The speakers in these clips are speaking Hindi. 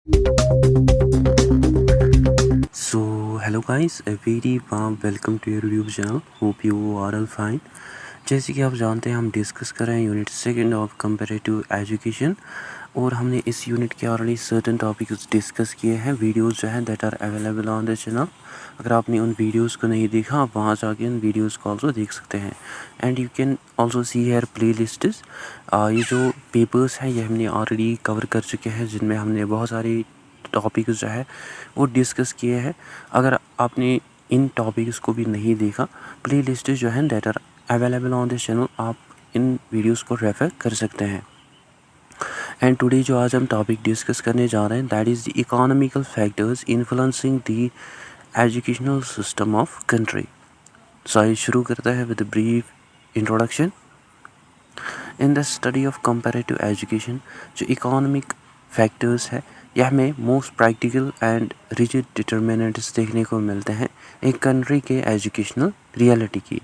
So hello guys, a very warm welcome to your YouTube channel. Hope you are all fine. जैसे कि आप जानते हैं हम डिस्कस कर रहे हैं unit second of comparative education और हमने इस यूनिट के ऑलरेडी सर्टेन टॉपिक्स डिस्कस किए हैं। वीडियोस जो हैं that are available on the channel. अगर आपने उन वीडियोस को नहीं देखा आप वहां जाके उन वीडियोस को आल्सो देख सकते हैं and you can also see here playlists. ये जो पेपर्स हैं ये हमने ऑलरेडी कवर कर चुके हैं जिनमें हमने बहुत सारी टॉपिक्स जो है वो डिस्कस किए हैं। अगर आपने इन टॉपिक्स को भी नहीं देखा प्लेलिस्ट जो है that are available on this channel, आप इन वीडियोस को रेफर कर सकते हैं। एंड टुडे जो आज हम टॉपिक डिस्कस करने जा रहे हैं that is the economical factors influencing the educational system of country. So आइए शुरू करते हैं with brief introduction. In the study of comparative education जो इकोनॉमिक फैक्टर्स है यह हमें most practical and rigid determinants देखने को मिलते हैं एक कंट्री के एजुकेशनल रियलिटी की।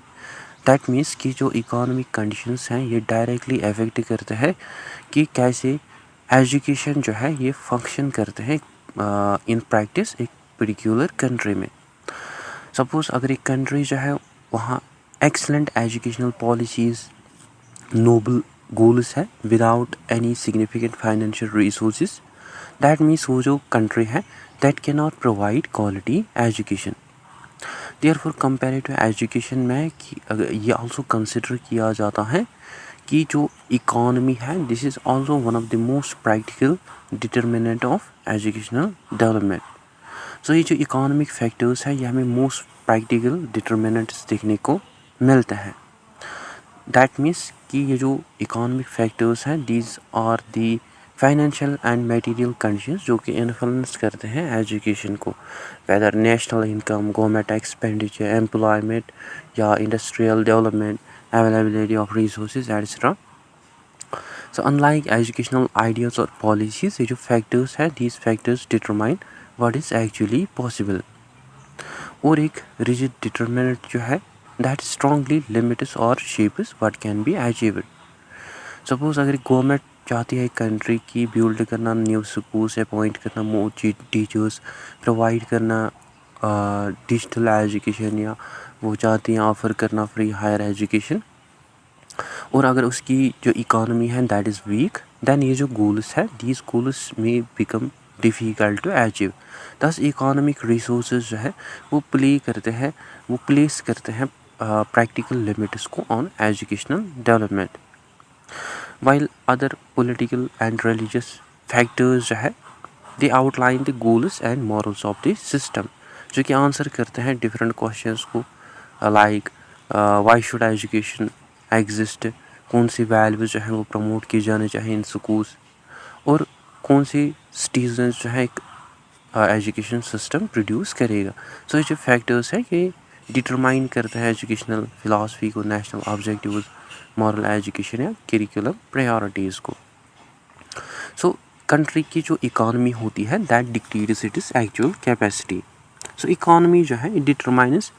दैट मीन्स कि जो इकोनॉमिक कंडीशंस हैं ये डायरेक्टली अफेक्ट करते हैं कि कैसे एजुकेशन जो है ये फंक्शन करते हैं इन प्रैक्टिस एक पर्टिकुलर कंट्री में। सपोज़ अगर एक कंट्री जो है वहाँ excellent educational policies noble goals है without any significant financial resources, that means वो जो कंट्री है that can not provide quality education. Therefore comparative education में अगर ये आल्सो कंसिडर किया जाता है कि जो इकोनॉमी है this is also one of the most practical determinant of educational development. So ये जो इकोनॉमिक फैक्टर्स है ये हमें मोस्ट प्रैक्टिकल डिटर्मिनेंट्स देखने को मिलते हैं। दैट मीन्स कि ये जो इकोनॉमिक फैक्टर्स हैं these are the financial and material conditions जो कि इन्फ्लुएंस करते हैं एजुकेशन को, whether national income, government expenditure, employment या industrial development, availability of resources etcetera. So unlike educational ideas और पॉलिसीज़ ये जो फैक्टर्स हैं these factors determine what is actually possible. और एक रिजिड डिटरमिनेंट जो है दैट स्ट्रांगली लिमिट्स और shapes what can be achieved. Suppose अगर गवर्नमेंट चाहती है कंट्री की बिल्ड करना, न्यू स्कूल्स अपॉइंट करना, मोर टीचर्स प्रोवाइड करना, डिजिटल एजुकेशन, या वो चाहती हैं ऑफ़र करना फ्री हायर एजुकेशन, और अगर उसकी जो इकोनॉमी है दैट इज़ वीक दैन ये जो गोल्स है दीज गोल्स में बिकम डिफ़िकल्ट टू अचीव। दस इकोनॉमिक रिसोर्सेज जो है वो प्लेस करते हैं प्रैक्टिकल लिमिट्स को on educational development. while other political and religious factors जो है they outline the goals and morals of the system जो कि आंसर करते हैं डिफरेंट क्वेश्चंस को like why should education exist, कौन सी वैल्यूज जो है वो प्रमोट की जानी चाहिए इन स्कूल्स, और कौन सी सिटीजन्स जो है एक एजुकेशन सिस्टम प्रोड्यूस करेगा। सो ये जो फैक्टर्स है ये डिटरमाइन करते हैं एजुकेशनल फिलासफी को, नेशनल ऑब्जेक्टिव्स, मॉरल एजुकेशन या करिकुलम प्रायोरिटीज़ को। सो कंट्री की जो इकोनॉमी होती है that dictates its actual capacity. So economy जो है it determines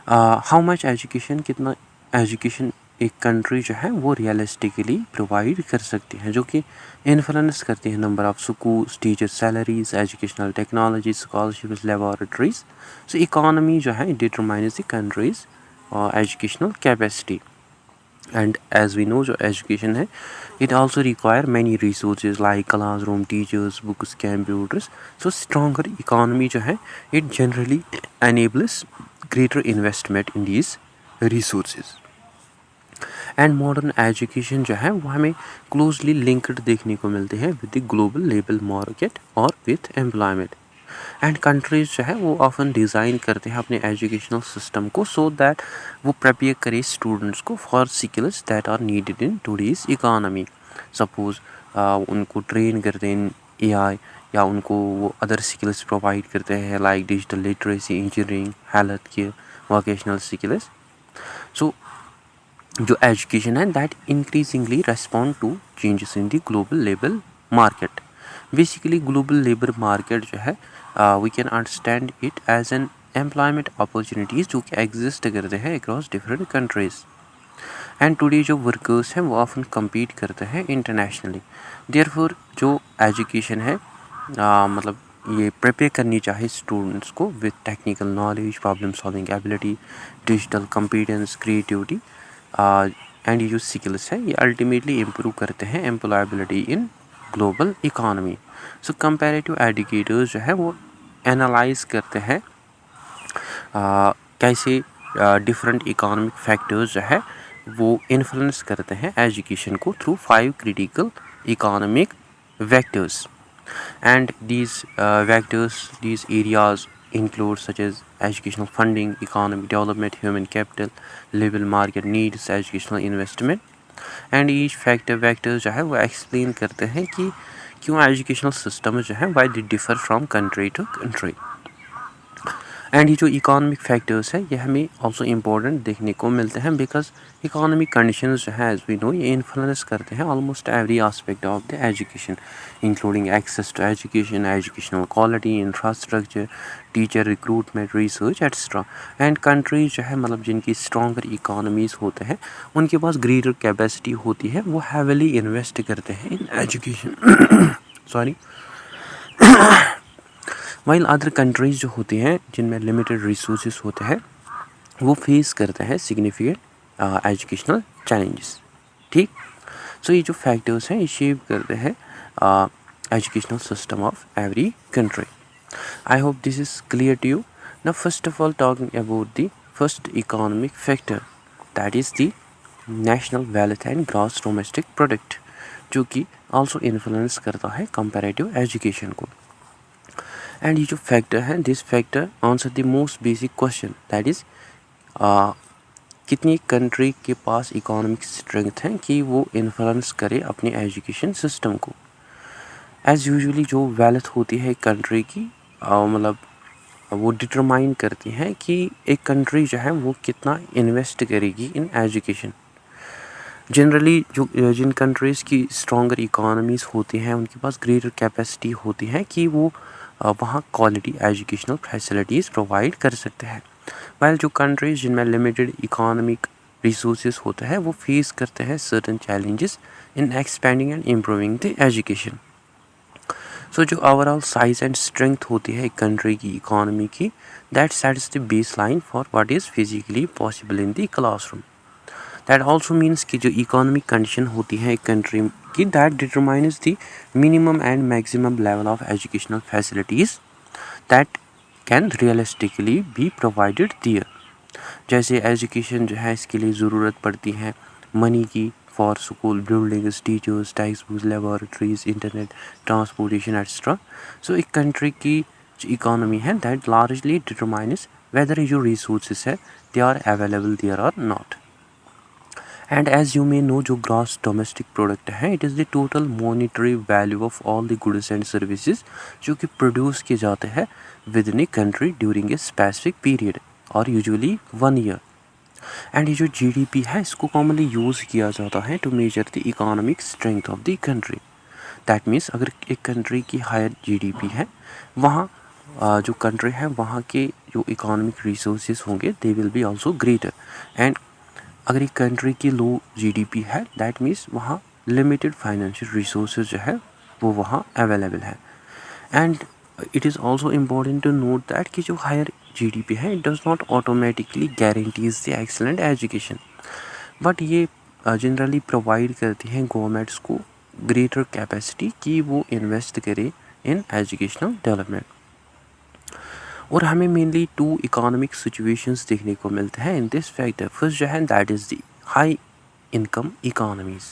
how much education, कितना एजुकेशन एक कंट्री जो है वो रियलिस्टिकली प्रोवाइड कर सकती है, जो कि इन्फ्लुएंस करती है number of schools, teacher salaries, educational technology, scholarships, laboratories. So economy जो है it determines the country's educational capacity. And as we know जो एजुकेशन है it also require many resources like classroom, teachers, books, computers. So stronger economy जो है it generally enables greater investment in these resources. And modern education जो है वो हमें क्लोजली लिंक्ड देखने को मिलते हैं with the global level market और विद एम्प्लॉयमेंट। एंड कंट्रीज जो है वो ऑफन डिज़ाइन करते हैं अपने एजुकेशनल सिस्टम को सो दैट वो प्रिपेयर करे स्टूडेंट्स को for skills that are needed in today's economy. Suppose उनको ट्रेन करते हैं AI या उनको वो अदर स्किल्स प्रोवाइड करते हैं like digital literacy, engineering, health care, vocational skills. So जो एजुकेशन है that increasingly respond to changes in the global level market. Basically global labour market जो है we can understand it as an employment opportunities जो कि एग्जिस्ट करते हैं across different countries. And today जो वर्कर्स हैं वो ऑफन कम्पीट करते हैं इंटरनेशनली। देयरफॉर जो एजुकेशन है मतलब ये प्रिपेयर करनी चाहिए स्टूडेंट्स को with technical knowledge, problem solving ability, digital competence, creativity and ये जो स्किल्स है ये अल्टीमेटली इम्प्रूव करते हैं employability in global economy. So comparative educators जो है वो एनालाइज करते हैं कैसे डिफरेंट इकोनॉमिक फैक्टर्स जो है वो इन्फ्लुएंस करते हैं एजुकेशन को through 5 critical economic vectors, and these areas include such as educational funding, economic development, human capital, labor market needs, educational investment, and each vector जो है वो explain करते हैं कि क्यों एजुकेशनल सिस्टम जो है why they differ from country to country। And ये जो इकोनॉमिक फैक्टर्स है ये हमें ऑल्सो इम्पोर्टेंट देखने को मिलते हैं बिकॉज इकोनॉमिक कंडीशंस जो है एज वी नो ये इन्फ्लुएंस करते हैं almost every aspect of the education including access to education, educational quality, infrastructure, teacher recruitment, research etcetera. And countries जो है मतलब जिनकी स्ट्रॉन्गर इकोनॉमीज़ होते हैं उनके पास ग्रेटर कैपेसिटी होती है, वो हैविली इन्वेस्ट करते हैं in education sorry while other countries जो होती हैं जिनमें लिमिटेड रिसोर्सेज होते हैं वो फेस करते हैं सिग्निफिकेंट एजुकेशनल चैलेंजेस। ठीक, सो ये जो फैक्टर्स हैं ये शेप करते हैं educational system of every country. I hope this is clear to you. Now first of all talking about the first economic factor that is the national wealth and gross domestic product, जो कि ऑल्सो इन्फ्लुएंस करता है कंपैरेटिव एजुकेशन को। एंड ये जो फैक्टर है this factor answer the most basic question that is कितनी कंट्री के पास इकोनॉमिक स्ट्रेंथ है कि वो इन्फ्लुएंस करे अपने एजुकेशन सिस्टम को। एज़ यूजुअली जो वेल्थ होती है एक कंट्री की मतलब वो डिटरमाइन करती है कि एक कंट्री जो है वो कितना इन्वेस्ट करेगी इन एजुकेशन। जनरली जो जिन कंट्रीज़ की स्ट्रॉन्गर इकोनॉमीज़ होती हैं उनके पास ग्रेटर कैपेसिटी होती है कि वो वहाँ क्वालिटी एजुकेशनल फैसिलिटीज़ प्रोवाइड कर सकते हैं। वाइल जो कंट्रीज़ जिनमें लिमिटेड इकोनॉमिक रिसोर्सेज होते हैं वो फेस करते हैं certain challenges in expanding and improving the education. So जो ओवरऑल साइज एंड स्ट्रेंथ होती है एक कंट्री की इकोनॉमी की that sets the base line for what is physically possible in the classroom. That also means कि जो इकोनॉमिक कंडीशन होती है एक कंट्री की that determines the minimum and maximum level of educational facilities that can realistically be provided there. जैसे एजुकेशन जो है इसके लिए ज़रूरत पड़ती है मनी की for school buildings, teachers, text books, laboratories, internet, transportation etcetera. So एक कंट्री की जो इकोनॉमी है दैट लार्जली डिटरमाइन्स वेदर जो रिसोर्सेज है दे आर अवेलेबल देयर और not. And as you may know जो ग्रॉस डोमेस्टिक प्रोडक्ट है it is the total monetary value of all the goods and services जो कि प्रोड्यूस किए जाते हैं within a country during a specific period और यूजुअली 1 ईयर। एंड ये जो जीडीपी है इसको कॉमनली यूज़ किया जाता है to measure the economic strength of the country. That means अगर एक कंट्री की हायर जीडीपी है वहाँ जो कंट्री है वहाँ के जो इकोनॉमिक रिसोर्सेज होंगे they will be also greater. And अगर एक कंट्री की लो जीडीपी है दैट मीन्स वहाँ लिमिटेड फाइनेंशियल रिसोर्सेज जो है वो वहाँ अवेलेबल है। And it is also important to note that कि जो हायर जीडीपी है it does not automatically guarantees the excellent education, but ये जनरली प्रोवाइड करती हैं गवर्नमेंट्स को ग्रेटर कैपेसिटी कि वो इन्वेस्ट करे इन एजुकेशनल डेवलपमेंट। और हमें मेनली 2 इकोनॉमिक सिचुएशंस देखने को मिलते हैं इन दिस फैक्टर। फर्स्ट जो है that is the high income economies.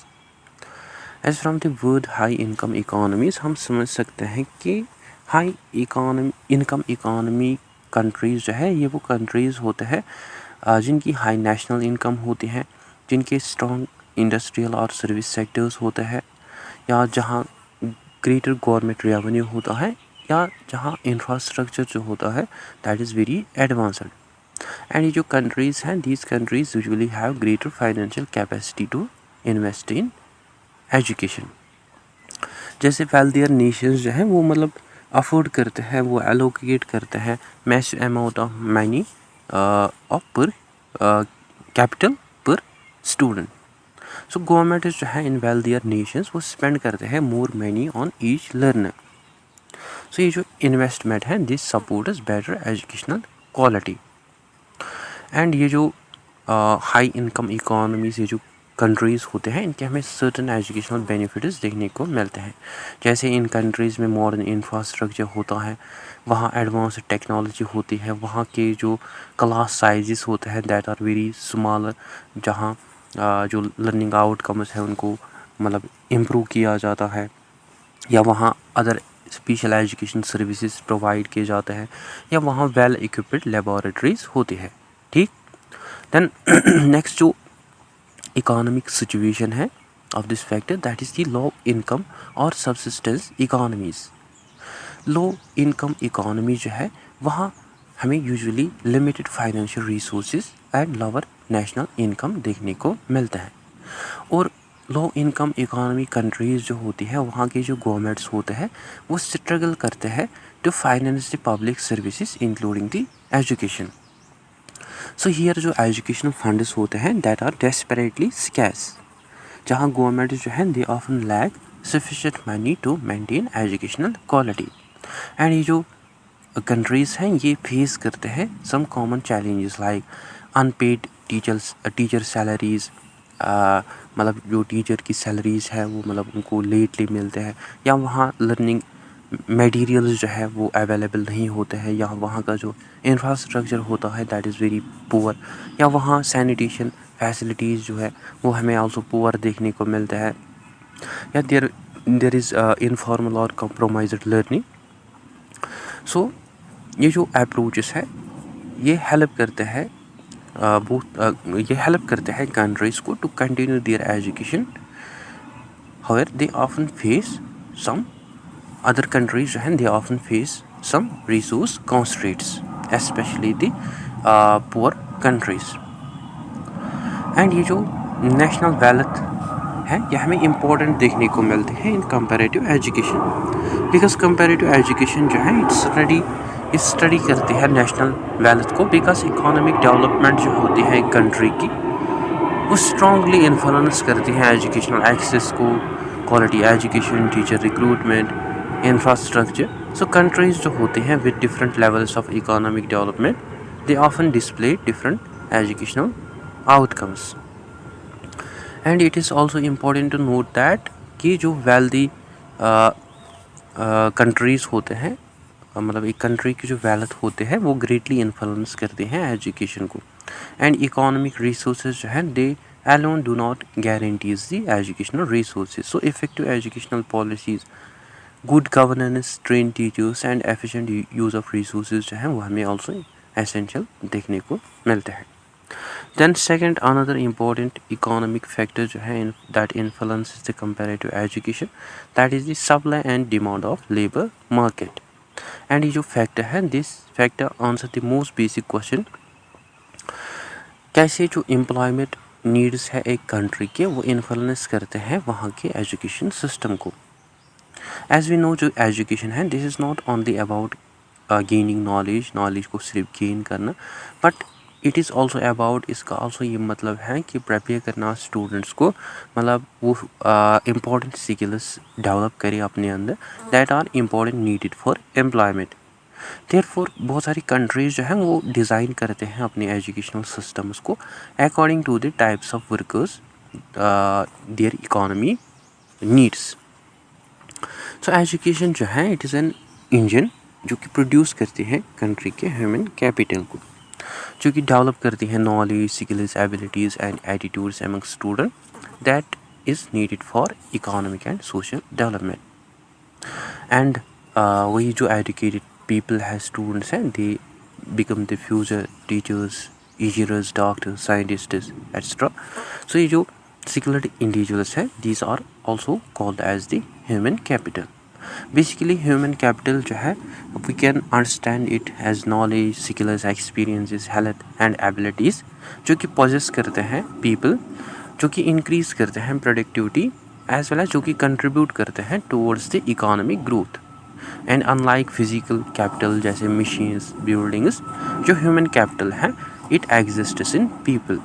As from the word high income economies हम समझ सकते हैं कि हाई इनकम इकोनॉमी कंट्रीज़ जो है ये वो कंट्रीज़ होते हैं जिनकी हाई नेशनल इनकम होती है, जिनके स्ट्रॉन्ग इंडस्ट्रियल और सर्विस सेक्टर्स होते हैं, या जहाँ ग्रेटर गवर्नमेंट रेवेन्यू होता है, या जहाँ इंफ्रास्ट्रक्चर जो होता है that is very advanced. And ये जो कंट्रीज़ हैं these countries usually have greater financial capacity to invest in education. जैसे वेल्थियर नेशंस जो हैं वो मतलब अफोर्ड करते हैं, वो एलोकेट करते हैं massive amount of money of पर कैपिटल पर स्टूडेंट। सो गवर्नमेंट जो है इन वेल्थियर नेशंस वो स्पेंड करते हैं more money on each learner. So ये जो इन्वेस्टमेंट है this supports better educational quality. And ये जो हाई इनकम इकोनॉमीज ये जो कंट्रीज़ होते हैं इनके हमें सर्टन एजुकेशनल बेनिफिट्स देखने को मिलते हैं। जैसे इन कंट्रीज़ में मॉडर्न इंफ्रास्ट्रक्चर होता है, वहाँ एडवांस टेक्नोलॉजी होती है, वहाँ के जो क्लास साइजेस होते हैं दैट आर वेरी स्मॉलर, जहाँ जो लर्निंग आउटकम्स है उनको मतलब इम्प्रूव किया जाता है, या वहाँ other special education services provide किए जाते हैं, या वहाँ वेल इक्विप्ड लेबोरेटरीज होती है। ठीक, देन नेक्स्ट जो इकोनॉमिक सिचुएशन है of this factor that is the low income और subsistence economies. Low income economy जो है वहाँ हमें usually limited financial resources and lower national income देखने को मिलता है। और लो इनकम इकोनॉमी कंट्रीज़ जो होती है वहाँ के जो गवर्नमेंट्स होते हैं वो स्ट्रगल करते हैं to finance the public services including the education. So here जो एजुकेशनल फंड्स होते हैं दैट आर डेस्परेटली स्कैर्स, जहाँ गवर्नमेंट जो है they often lack sufficient money to maintain educational quality. And ये जो कंट्रीज़ हैं ये फेस करते हैं some common challenges like unpaid teacher salaries, मतलब जो टीचर की सैलरीज़ है वो मतलब उनको लेटली मिलते हैं, या वहाँ लर्निंग मटेरियल्स जो है वो अवेलेबल नहीं होते हैं, या वहाँ का जो इंफ्रास्ट्रक्चर होता है दैट इज़ वेरी पुअर, या वहाँ सैनिटेशन फैसिलिटीज़ जो है वो हमें आल्सो पुअर देखने को मिलता है, या देयर इज़ इनफॉर्मल और कॉम्प्रोमाइज्ड लर्निंग। सो ये जो अप्रोचेस है ये हेल्प करते हैं ये हेल्प करते हैं कंट्रीज़ को to continue their education. However they often face some other countries जो हैं they often face some resource constraints especially the poor countries। and ये जो national wealth है ये हमें important देखने को मिलते हैं in comparative education, because comparative education जो है इस स्टडी करती है national wealth को, because economic development जो होती है एक country की वो strongly influence करती है educational access को, quality education, teacher recruitment, infrastructure. So countries जो होते हैं with different levels of economic development they often display different educational outcomes. And it is also important to note that कि जो वेल्दी कंट्रीज़ होते हैं मतलब एक कंट्री की जो वेल्थ होते हैं वो ग्रेटली इन्फ्लुएंस करते हैं एजुकेशन को। एंड इकोनॉमिक रिसोर्सेज जो हैं दे alone do not guarantees the educational resources। So effective educational policies, good governance, train teachers and efficient use of resources जो हैं वो हमें ऑल्सो एसेंशियल देखने को मिलते हैं। Then second another important economic factor जो है that influences the comparative education that is the supply and demand of labour market. And ये जो फैक्टर है this factor answer the most basic question, कैसे जो एम्प्लॉयमेंट नीड्स है एक कंट्री के वो इन्फ्लुएंस करते हैं वहाँ के एजुकेशन सिस्टम को। एज वी नो जो एजुकेशन है this is not only about gaining knowledge को सिर्फ गेन करना, but it is also about, इसका ऑल्सो ये मतलब है कि प्रिपेयर करना स्टूडेंट्स को, मतलब वो इम्पॉर्टेंट स्किल्स डेवलप करें अपने अंदर that are important needed for employment. Therefore बहुत सारी कंट्रीज़ जो हैं वो डिज़ाइन करते हैं अपने एजुकेशनल सिस्टम्स को according to the types of workers their economy needs. So education जो है इट इज़ एन इंजन जो कि प्रोड्यूस करती है कंट्री के ह्यूमन कैपिटल को, जो कि डेवलप करती है knowledge, skills, abilities and attitudes among student that is needed for economic and social development. And वही जो एजुकेटेड पीपल है, स्टूडेंट्स हैं, they become the future teachers, engineers, doctors, scientists etcetera. So ये जो skilled individuals है these are also called as the human capital। basically human capital जो है we can understand it as knowledge, skills, experiences, health and abilities जो कि possess करते हैं people, जो कि increase करते हैं productivity as well as जो कि contribute करते हैं towards the economic growth। and unlike physical capital जैसे machines, buildings, जो human capital है it exists in people।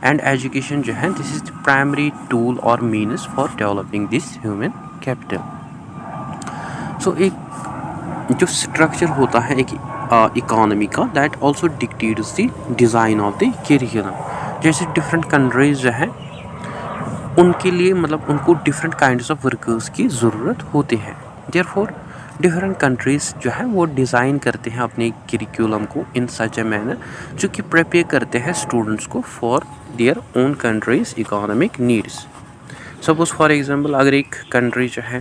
And education जो है this is the primary tool और means for developing this human capital. So एक जो स्ट्रक्चर होता है एक इकोनॉमी का, that also dictates the design of the curriculum. जैसे डिफरेंट कंट्रीज जो हैं उनके लिए मतलब उनको डिफरेंट काइंड्स ऑफ वर्कर्स की ज़रूरत होती है। देयरफॉर डिफरेंट कंट्रीज़ जो है वो डिज़ाइन करते हैं अपने करिकुलम को इन सच ए मैनर जो कि प्रिपेयर करते हैं स्टूडेंट्स को for their own countries economic needs. Suppose for example अगर एक कंट्री जो है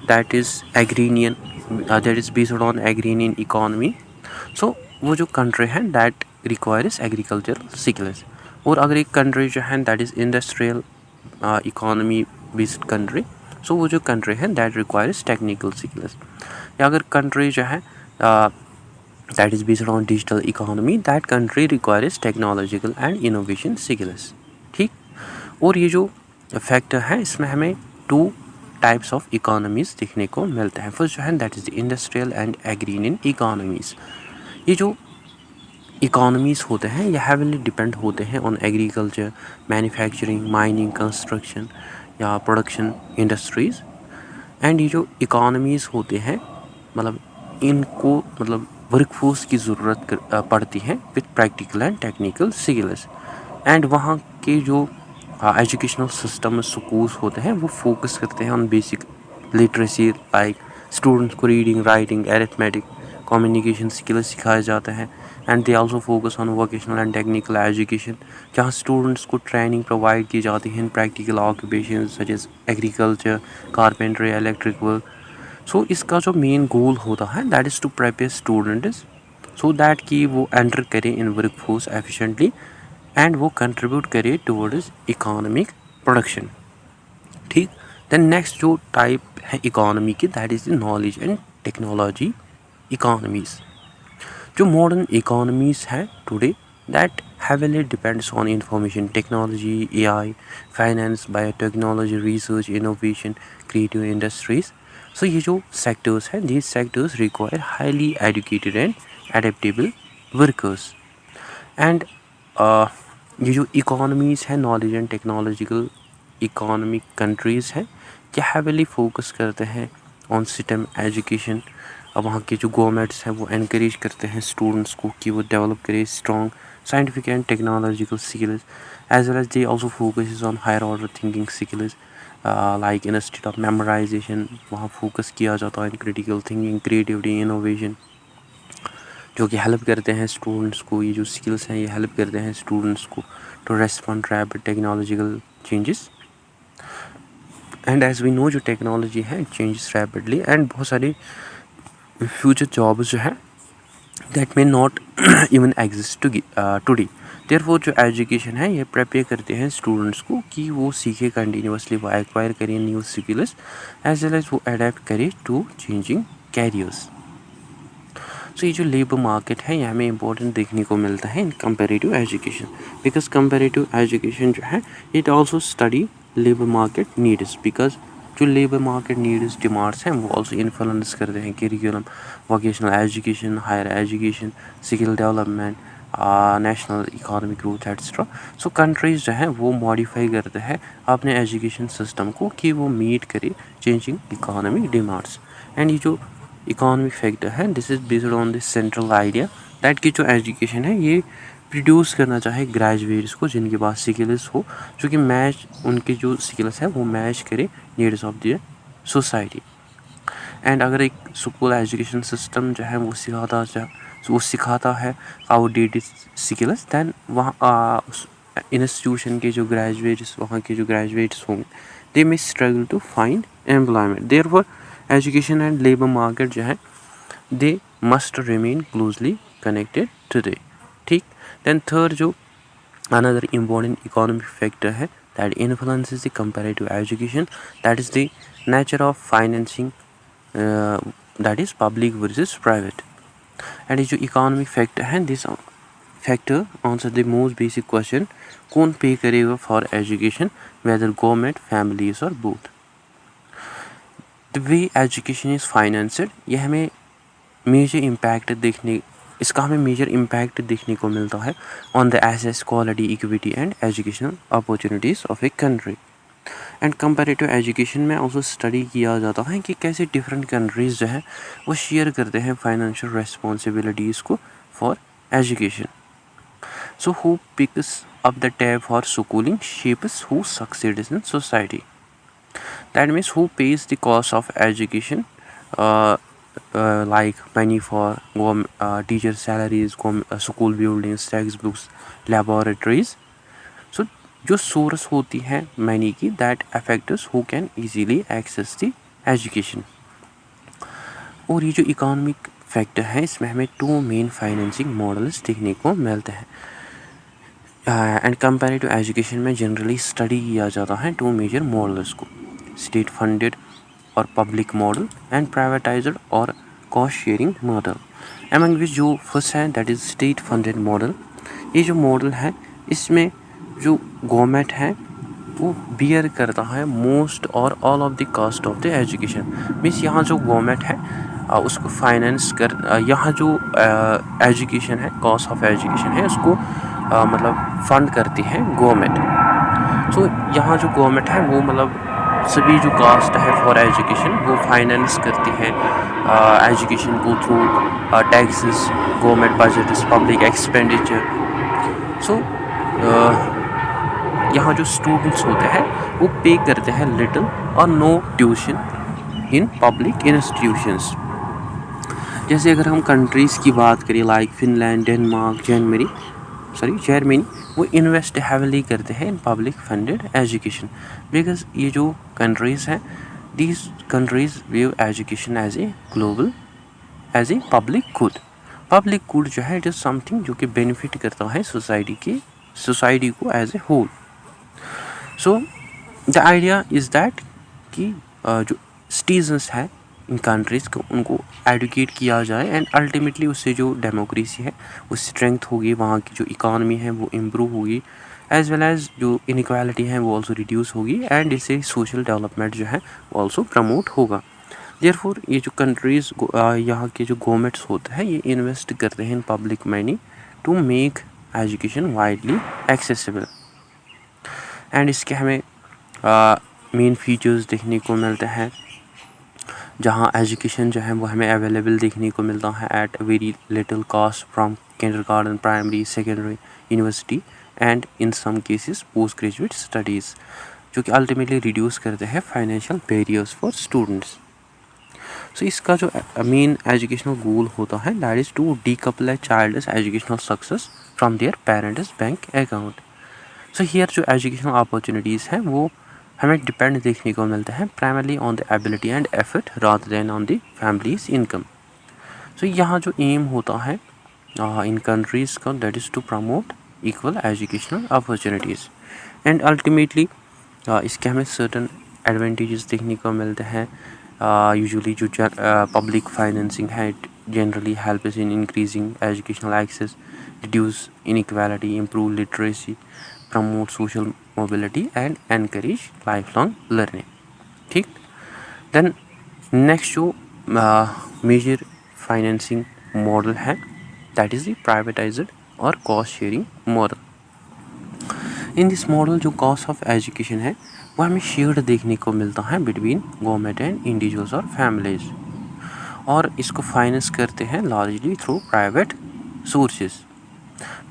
that is agrarian, that is based on agrarian economy, so वो जो कंट्री है दैट रिक्वायर्स एग्रीकल्चरल स्किल्स। और अगर एक कंट्री जो है that is industrial economy based country, so वो जो कंट्री है दैट रिक्वायर्स टेक्निकल स्किल्स। या अगर कंट्री जो है that is based on digital economy, that country requires technological and innovation skills. ठीक। और ये जो फैक्टर है इसमें हमें 2 टाइप्स ऑफ इकोनॉमीज़ देखने को मिलते हैं। फर्स्ट जो है that is the industrial and agrarian economies. ये जो इकोनॉमीज़ होते हैं ये हैवीली डिपेंड होते हैं on agriculture, manufacturing, mining, construction या प्रोडक्शन इंडस्ट्रीज़। एंड ये जो इकोनॉमीज़ होते हैं मतलब इनको मतलब वर्कफोर्स की ज़रूरत पड़ती है with practical and technical skills. And वहाँ के जो एजुकेशनल सिस्टम स्कूल्स होते हैं वो फोकस करते हैं on basic literacy, like students को reading, writing, arithmetic, communication skills सिखाए जाते हैं। And they also focus on vocational and technical education, जहाँ स्टूडेंट्स को ट्रेनिंग प्रोवाइड की जाती है in practical occupation such as agriculture, carpentry, electric work. So इसका जो मेन गोल होता है that is to prepare students so that कि वो एंटर करें इन वर्कफोर्स एफिशिएंटली एंड वो कंट्रीब्यूट करे टुवर्ड्स इकोनॉमिक प्रोडक्शन। ठीक। देन नेक्स्ट जो टाइप है इकोनॉमी की that is the knowledge and technology economies. जो मॉडर्न इकोनॉमीज़ है today that heavily depends on information technology, AI, finance, biotechnology, research, innovation, creative industries. So ये जो sectors हैं these sectors require highly educated and adaptable workers. And ये जो इकोनॉमीज़ हैं knowledge and technological economic countries हैं ये हैवीली फोकस करते हैं ऑन सिस्टम एजुकेशन। अब वहाँ के जो गवर्नमेंट्स हैं वो एनकरेज करते हैं स्टूडेंट्स को कि वो डेवलप करें strong scientific and technological skills, as well as they also focuses on higher order thinking skills, like instead of memorization वहाँ focus किया जाता है critical thinking, creativity, innovation, जो कि हेल्प करते हैं स्टूडेंट्स को। ये जो स्किल्स हैं ये हेल्प करते हैं स्टूडेंट्स को to respond rapid technological changes. And as we know जो टेक्नोलॉजी है चेंजेस रैपिडली एंड बहुत सारी फ्यूचर जॉब्स जो है that may not even exist today. Therefore जो एजुकेशन है ये प्रिपेयर करते हैं स्टूडेंट्स को कि वो सीखे कंटिन्यूसली, वो एक्वायर करें new skills as well as वो अडेप्ट करें टू चेंजिंग कैरियर्स। सो ये जो लेबर मार्केट है ये हमें इंपॉर्टेंट देखने को मिलता है in comparative education, because comparative education जो है it also study labour market needs, because जो लेबर मार्केट नीड्स डिमांड्स हैं वो आल्सो इन्फ्लुएंस करते हैं curriculum, vocational education, higher education, skill development, national economic growth etcetera. So countries जो हैं वो मॉडिफाई करते हैं अपने एजुकेशन सिस्टम को कि वो मीट करे चेंजिंग इकोनॉमिक डिमांड्स। एंड ये जो इकोनॉमिक फैक्टर है this is based on this central idea that की जो एजुकेशन है ये प्रोड्यूस करना चाहे ग्रेजुएट्स को जिनके पास स्किल्स हो, जो कि मैच उनके जो स्किल्स है वो मैच करे needs of the society. And अगर एक स्कूल एजुकेशन सिस्टम जो है वो सिखाता है आउटडेटेड स्किल्स, दैन वहाँ इंस्टीट्यूशन के जो ग्रेजुएट्स वहाँ के जो ग्रेजुएट्स होंगे they may struggle to find employment. Therefore education and labour market जो है they must remain closely connected today. ठीक। दैन थर्ड जो अनदर इम्पॉर्टेंट इकोनॉमिक फैक्टर है that influences the comparative education that is the nature of financing, that is public versus private. And ये जो इकोनॉमिक फैक्टर है this factor answer the most basic question कौन पे करेगा for education, whether government, families और both. The way education is financed ये हमें मेजर इम्पैक्ट देखने को मिलता है on the access, quality, equity and educational opportunities of a country. And comparative education में ऑल्सो स्टडी किया जाता है कि कैसे डिफरेंट कंट्रीज़ जो है वो शेयर करते हैं फाइनेंशियल रिस्पॉन्सिबिलिटीज़ को for education. So who picks up the tab for schooling shapes who succeeds in society. That means who pays the cost of education, like money for teacher salaries, school buildings, textbooks, laboratories. So जो source होती है money की that affects who can easily access the education. और ये जो इकोनॉमिक फैक्टर है इसमें हमें 2 मेन फाइनेंसिंग मॉडल्स देखने को मिलते हैं. एंड कंपैरेटिव एजुकेशन में जनरली स्टडी किया जाता है 2 मेजर मॉडल्स को, स्टेट फंडेड और पब्लिक मॉडल एंड प्राइवेटाइज्ड और कॉस्ट शेयरिंग मॉडल. एमंग विच जो फर्स्ट है that is state funded model. ये जो मॉडल है इसमें जो गवर्नमेंट है वो बियर करता है मोस्ट और all of the cost of the education. Means यहाँ जो गवर्नमेंट है उसको फाइनेंस कर यहाँ जो एजुकेशन है कॉस्ट ऑफ एजुकेशन है उसको मतलब फंड करती है गवर्नमेंट. सो यहाँ जो गवर्नमेंट है वो मतलब सभी जो कास्ट है फॉर एजुकेशन वो फाइनेंस करती है एजुकेशन को through taxes, government budgets, public expenditure. So यहाँ जो स्टूडेंट्स होते हैं वो पे करते हैं लिटिल और no tuition in public institutions. जैसे अगर हम कंट्रीज़ की बात करें लाइक फिनलैंड, डेनमार्क, जर्मनी, वो इन्वेस्ट हैवीली करते हैं in public funded education because ये जो कंट्रीज़ हैं these countries view education as a global as a public good जो है इट इज़ समथिंग जो कि बेनिफिट करता है सोसाइटी को as a whole. So the idea is that कि जो सिटीजन्स हैं इन कंट्रीज़ को उनको एडुकेट किया जाए एंड अल्टीमेटली उससे जो डेमोक्रेसी है वो स्ट्रेंथ होगी, वहाँ की जो इकॉनमी है वो इम्प्रूव होगी, एज वेल एज जो इनइक्वालिटी है वो ऑल्सो रिड्यूस होगी एंड इससे सोशल डेवलपमेंट जो है वो ऑल्सो प्रमोट होगा. देयरफॉर ये जो कंट्रीज़ यहाँ के जो गवर्नमेंट्स होते हैं ये इन्वेस्ट करते हैं in public money to make education widely accessible. And इसके हमें मेन फीचर्स देखने को मिलते हैं जहाँ एजुकेशन जो है वो हमें अवेलेबल देखने को मिलता है at very little cost from kindergarten, primary, secondary, university and in some cases post graduate studies, जो कि अल्टीमेटली रिड्यूस करते हैं financial barriers for students. So इसका जो मेन एजुकेशनल गोल होता है that is to decouple a child's educational success from their parents bank account. So here जो एजुकेशनल अपॉर्चुनिटीज़ हैं वो हमें डिपेंड देखने को मिलता है primarily on the ability and effort rather than on the families income. So यहाँ जो एम होता है इन कंट्रीज़ का that is to promote equal educational opportunities and ultimately इसके हमें सर्टन एडवांटेजेस देखने को मिलते हैं. यूजुअली जो पब्लिक फाइनेंसिंग है it generally helps in increasing educational access, reduce inequality, improve literacy, promote social mobility and encourage lifelong learning. ठीक. then next जो मेजर फाइनेंसिंग मॉडल है दैट इज़ द प्राइवेटाइज्ड और cost sharing model. In this model जो कॉस्ट ऑफ एजुकेशन है वो हमें शेयर्ड देखने को मिलता है बिटवीन गवर्नमेंट एंड इंडिविजुअल्स और फैमिलीज और इसको फाइनेंस करते हैं largely through private sources.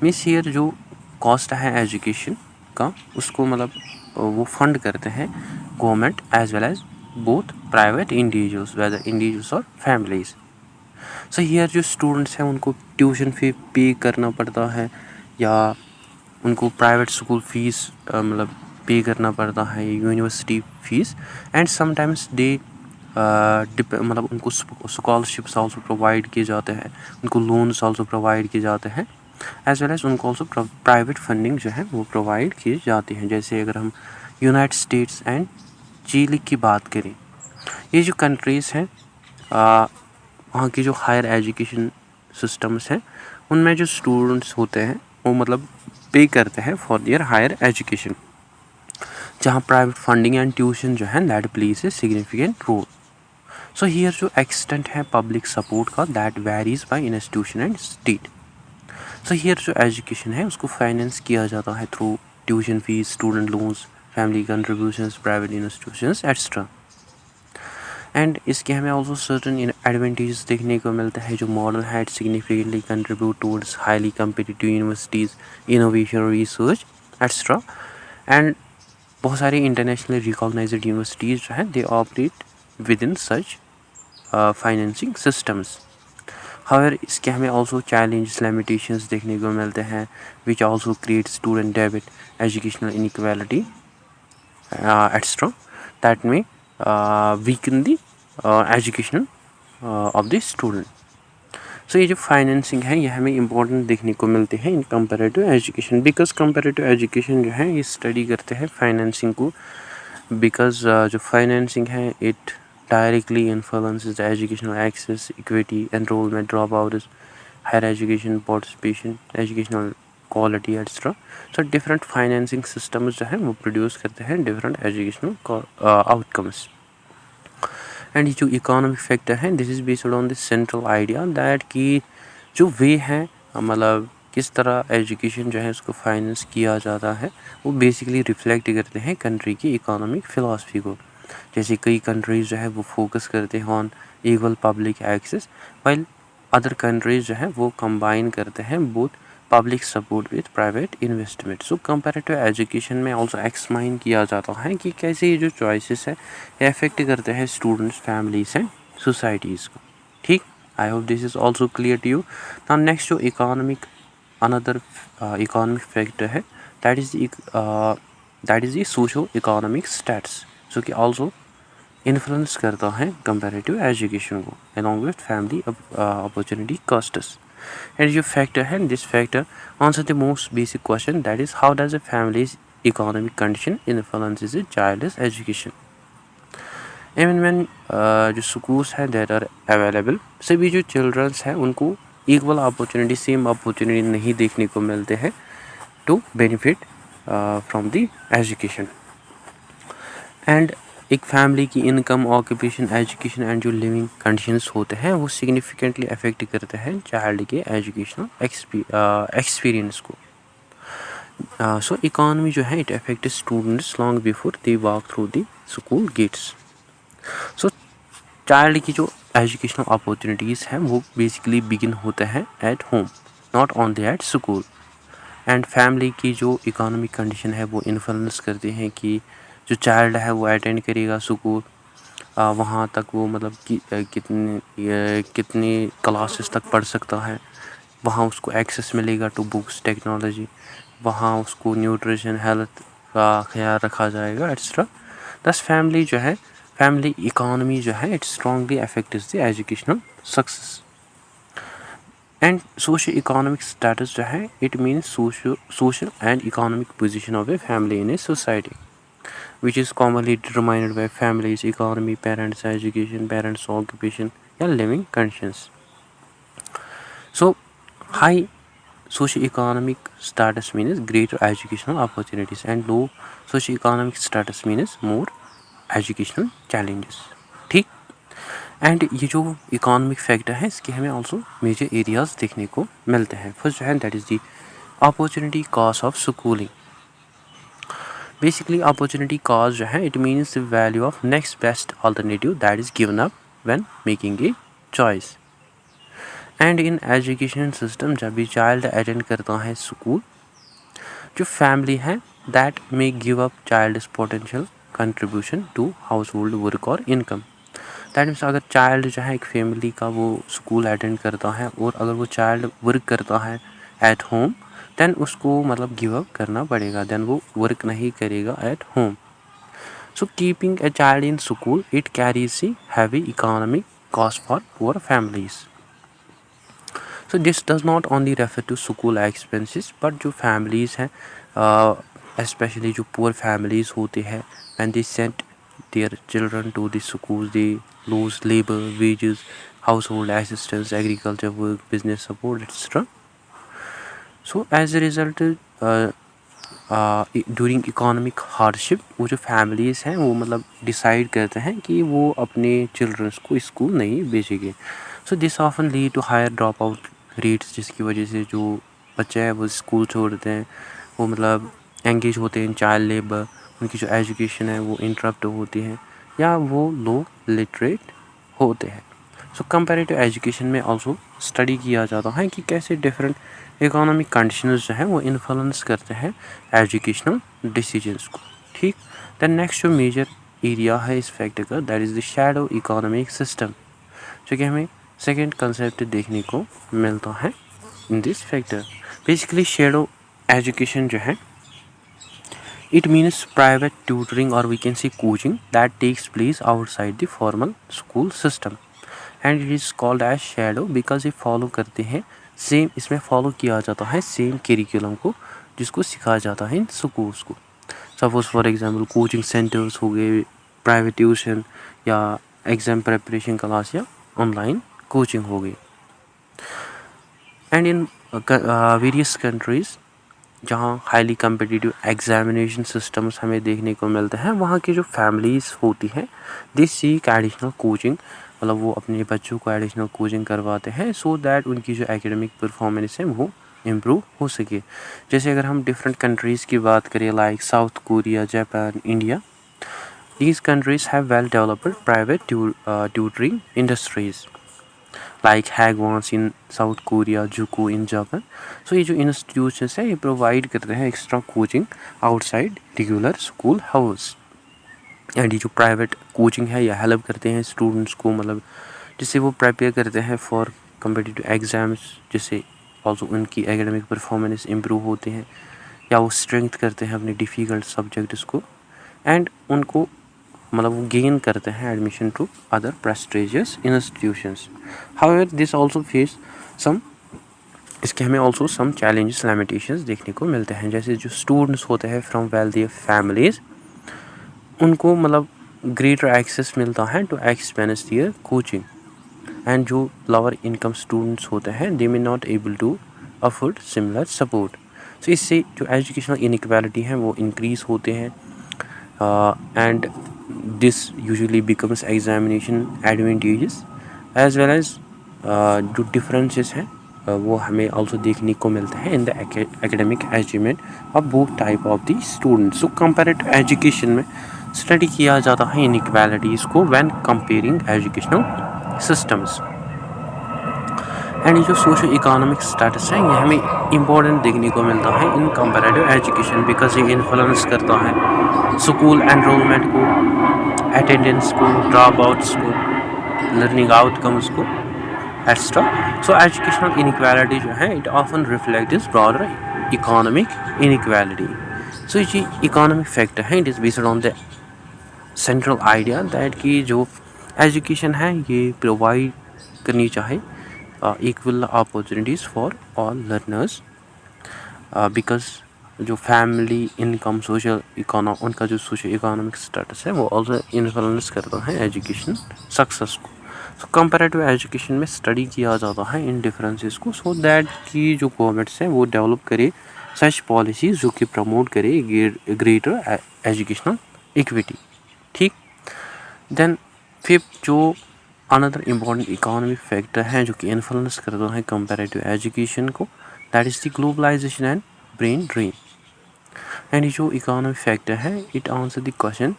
Means here जो कॉस्ट है एजुकेशन का उसको मतलब वो फंड करते हैं government as well as both private individuals whether individuals और फैमिलीज. सो हियर जो स्टूडेंट्स हैं उनको ट्यूशन फी पे करना पड़ता है या उनको प्राइवेट स्कूल फीस मतलब पे करना पड़ता है, university fees and sometimes they मतलब उनको स्कॉलरशिप्स आल्सो प्रोवाइड किए जाते हैं, उनको लोन्स आल्सो प्रोवाइड किए जाते हैं एज वेल एज उनको ऑल्सो प्राइवेट फंडिंग जो है वो प्रोवाइड की जाती है. जैसे अगर हम यूनाइटेड स्टेट्स एंड चिली की बात करें, ये जो कंट्रीज़ हैं वहाँ की जो हायर एजुकेशन सिस्टम्स हैं उनमें जो स्टूडेंट्स होते हैं वो मतलब पे करते हैं फॉर देयर हायर एजुकेशन, जहाँ प्राइवेट फंडिंग एंड ट्यूशन जो है that place a significant role. So here जो एक्सटेंट है पब्लिक सपोर्ट का that varies by institution and state. So here जो एजुकेशन है उसको फाइनेंस किया जाता है through tuition fees, student loans, family contributions, private institutions, etc. And इसके हमें ऑल्सो सर्टन एडवांटेजेस देखने को मिलता है जो model had significantly contribute towards highly competitive universities, innovation, research extra. And बहुत सारी इंटरनेशनली रिकॉग्नाइज्ड यूनिवर्सिटीज़ जो हैं they operate with in such financing systems. However इसके हमें ऑल्सो चैलेंजेस, लिमिटेशंस देखने को मिलते हैं which also create student debit, educational inequality extra that में weaken the education of the student। सो ये जो फाइनेंसिंग है ये हमें इम्पोर्टेंट देखने को मिलते हैं in comparative education, because comparative education जो है ये स्टडी करते हैं फाइनेंसिंग को, बिकॉज जो फाइनेंसिंग है it directly influences the educational access, equity, enrolment, drop out, higher education participation, educational quality extra. So different financing systems जो हैं वो प्रोड्यूस करते हैं डिफरेंट एजुकेशनल आउटकम्स। एंड ये जो इकोनॉमिक फैक्टर है this is based on the central idea that कि जो वे है मतलब किस तरह एजुकेशन जो है उसको फाइनेंस किया जाता है वो बेसिकली रिफ्लेक्ट करते हैं कंट्री की इकोनॉमिक फ़िलासफ़ी को। जैसे कई कंट्रीज़ जो है वो फोकस करते हैं on equal public access, while other countries जो है वो कंबाइन करते हैं both public support with private investment. So comparative education में ऑल्सो एक्सप्लेन किया जाता है कि कैसे ये जो चॉइसेस है ये अफेक्ट करते हैं स्टूडेंट्स, फैमिलीज एंड सोसाइटीज़ को। ठीक, I hope this is also clear to you. Now next जो इकोनॉमिक अनदर इकोनॉमिक फैक्टर है that is the socio economic status, जो कि ऑल्सो इन्फ्लुएंस करता है कंपैरेटिव एजुकेशन को along with family opportunity costs. And your factor and this factor answer the most basic question, that is how does a family's economic condition influences a child's education। Even when जो schools हैं that are available, सभी जो childrens हैं उनको equal opportunity, same opportunity नहीं देखने को मिलते हैं to benefit from the education। And एक फैमिली की इनकम, ऑक्यूपेशन, एजुकेशन एंड जो लिविंग कंडीशंस होते हैं वो सिग्निफिकेंटली अफेक्ट करते हैं चाइल्ड के एजुकेशनल एक्सपीरियंस को। सो इकोनॉमी जो है it affect students long before they walk through the school gates. So child की जो एजुकेशनल अपॉर्चुनिटीज़ हैं वो बेसिकली बिगिन होते हैं at home, not only at school. And family की जो इकोनॉमिक कंडीशन है वो इन्फ्लुएंस करते हैं कि जो चाइल्ड है वो अटेंड करेगा स्कूल, वहाँ तक वो मतलब कि कितनी क्लासेस तक पढ़ सकता है, वहाँ उसको एक्सेस मिलेगा टू बुक्स, टेक्नोलॉजी, वहाँ उसको न्यूट्रिशन, हेल्थ का ख्याल रखा जाएगा एक्स्ट्रा। दस फैमिली जो है, फैमिली इकोनॉमी जो है it strongly affects the educational success. And social economic status जो है it means social and economic position of a family in a society which is commonly determined by families, economy, parents' education, parents' occupation या living conditions। So high socio-economic status means greater educational opportunities and low socio-economic status means more educational challenges। ठीक, एंड ये जो इकोनॉमिक फैक्टर है इसके हमें ऑल्सो मेजर एरियाज देखने को मिलते हैं। फर्स्ट जो है that is the opportunity cost of schooling. Basically opportunity cost जो है it means the value of next best alternative that is given up when making a choice. And in education system जब भी चाइल्ड अटेंड करता है स्कूल, जो फैमिली है that may give up child potential contribution to household work और इनकम। दैट मीन्स अगर चाइल्ड जो है एक फैमिली का वो स्कूल अटेंड करता है और अगर वो चाइल्ड वर्क करता है एट होम देन उसको मतलब गिव अप करना पड़ेगा, देन वो वर्क नहीं करेगा at home. So keeping a child in school it carries a heavy economic cost for poor families. So this does not only refer to school expenses but जो फैमिलीज़ हैं स्पेशली जो पुअर फैमिलीज़ होती है when they send their children to the school they lose labour, wages, household assistance, agriculture work, business support etcetera. So as a result during economic hardship वो जो फैमिलीज़ हैं वो मतलब डिसाइड करते हैं कि वो अपने चिल्ड्रंस को स्कूल नहीं भेजेंगे। So this often lead to higher drop out rates, जिसकी वजह से जो बच्चे हैं वो स्कूल छोड़ते हैं, वो मतलब एंगेज होते हैं इन चाइल्ड लेबर, उनकी जो एजुकेशन है वो इंटरप्ट होती है या वो लो लिटरेट होते हैं। सो कंपैरेटिव एजुकेशन में ऑल्सो स्टडी किया जाता है कि कैसे डिफरेंट इकोनॉमिक कंडीशंस जो है वो इन्फ्लुएंस करते हैं एजुकेशनल डिसीजंस को। ठीक, दैन नेक्स्ट जो मेजर एरिया है इस फैक्टर का, that is the shadow economic system, जो कि हमें सेकेंड कंसेप्ट देखने को मिलता है in this factor. Basically shadow education जो है, it means private tutoring or we can say coaching that takes place outside the formal school system and it is called as shadow because ये फॉलो करते हैं सेम, इसमें फॉलो किया जाता है सेम करिकुलम को जिसको सिखाया जाता है इन स्कूल्स को। Suppose for example coaching centres हो गए, प्राइवेट ट्यूशन या एग्ज़ाम प्रिपरेशन क्लास या ऑनलाइन कोचिंग हो गई। एंड इन वेरियस कंट्रीज़ जहाँ हाईली कम्पिटिटिव एग्जामिनेशन सिस्टम्स हमें देखने को मिलते हैं, वहाँ की जो फैमिलीज़ होती हैं दे सीक एडिशनल कोचिंग, मतलब वो अपने बच्चों को एडिशनल कोचिंग करवाते हैं सो दैट उनकी जो एकेडमिक परफॉर्मेंस है वो इम्प्रूव हो सके। जैसे अगर हम डिफरेंट कंट्रीज़ की बात करें like south Korea, Japan, India, these countries have well developed private tutoring industries like Hagwons in South Korea, Juku in Japan. So ये जो institutions है ये provide करते हैं extra coaching outside regular school hours. And ये जो प्राइवेट कोचिंग है ये हेल्प करते हैं स्टूडेंट्स को, मतलब जिससे वो प्रिपेयर करते हैं फॉर कम्पिटिटिव एग्ज़ाम्स, जिससे ऑल्सो उनकी एकेडमिक परफॉर्मेंस इम्प्रूव होते हैं या वो स्ट्रेंथ करते हैं अपने डिफ़िकल्ट सब्जेक्ट्स को एंड उनको मतलब वो गेन करते हैं admission to other prestigious institutions. However this also face some, इसके हमें ऑल्सो सम चैलेंजेस लिमिटेशंस देखने को मिलते हैं। जैसे जो स्टूडेंट्स होते हैं फ्रॉम वेल्दी फैमिलीज़, उनको मतलब ग्रेटर एक्सेस मिलता है to expensive their coaching and जो लोअर इनकम स्टूडेंट्स होते हैं they may not able to afford similar support. So इससे जो एजुकेशनल इनइक्वालिटी है वो इंक्रीज़ होते हैं and this usually becomes examination advantages as well as जो डिफरेंसेस हैं वो हमें ऑल्सो देखने को मिलते हैं in the academic achievement of both type of the students. So comparative education में स्टडी किया जाता है इनइक्वालिटीज़ को when comparing educational systems. And ये जो सोशल इकोनॉमिक स्टेटस है ये हमें इम्पोर्टेंट देखने को मिलता है इन कंपैरेटिव एजुकेशन बिकॉज ये इन्फ्लुएंस करता है स्कूल एनरोलमेंट को, अटेंडेंस को, ड्रॉप आउट्स को, लर्निंग आउटकम्स को एक्स्ट्रा। सो एजुकेशनल इनइक्वालिटी जो है it often reflect this broader economic inequality. So ये इकोनॉमिक फैक्टर है it is based on the central idea that कि जो एजुकेशन है ये प्रोवाइड करनी चाहिए equal opportunities for all learners because जो फैमिली इनकम सोशल उनका जो सोशल इकोनॉमिक स्टेटस है वो ऑल्सो इन्फ्लुएंस करता है एजुकेशन सक्सेस को। सो कंपैरेटिव एजुकेशन में स्टडी किया जाता है इन डिफरेंसेस को सो दैट कि जो गवर्नमेंट्स हैं वो डेवलप करे सच पॉलिसीज़ जो कि प्रमोट करे ग्रेटर एजुकेशनल इक्विटी। ठीक, देन फिफ्थ जो अनदर इम्पॉर्टेंट इकोनॉमिक फैक्टर है जो कि इन्फ्लुएंस करता है कंपैरेटिव एजुकेशन को, that is the globalisation and brain drain. And ये जो इकोनॉमिक फैक्टर है इट आंसर द क्वेश्चन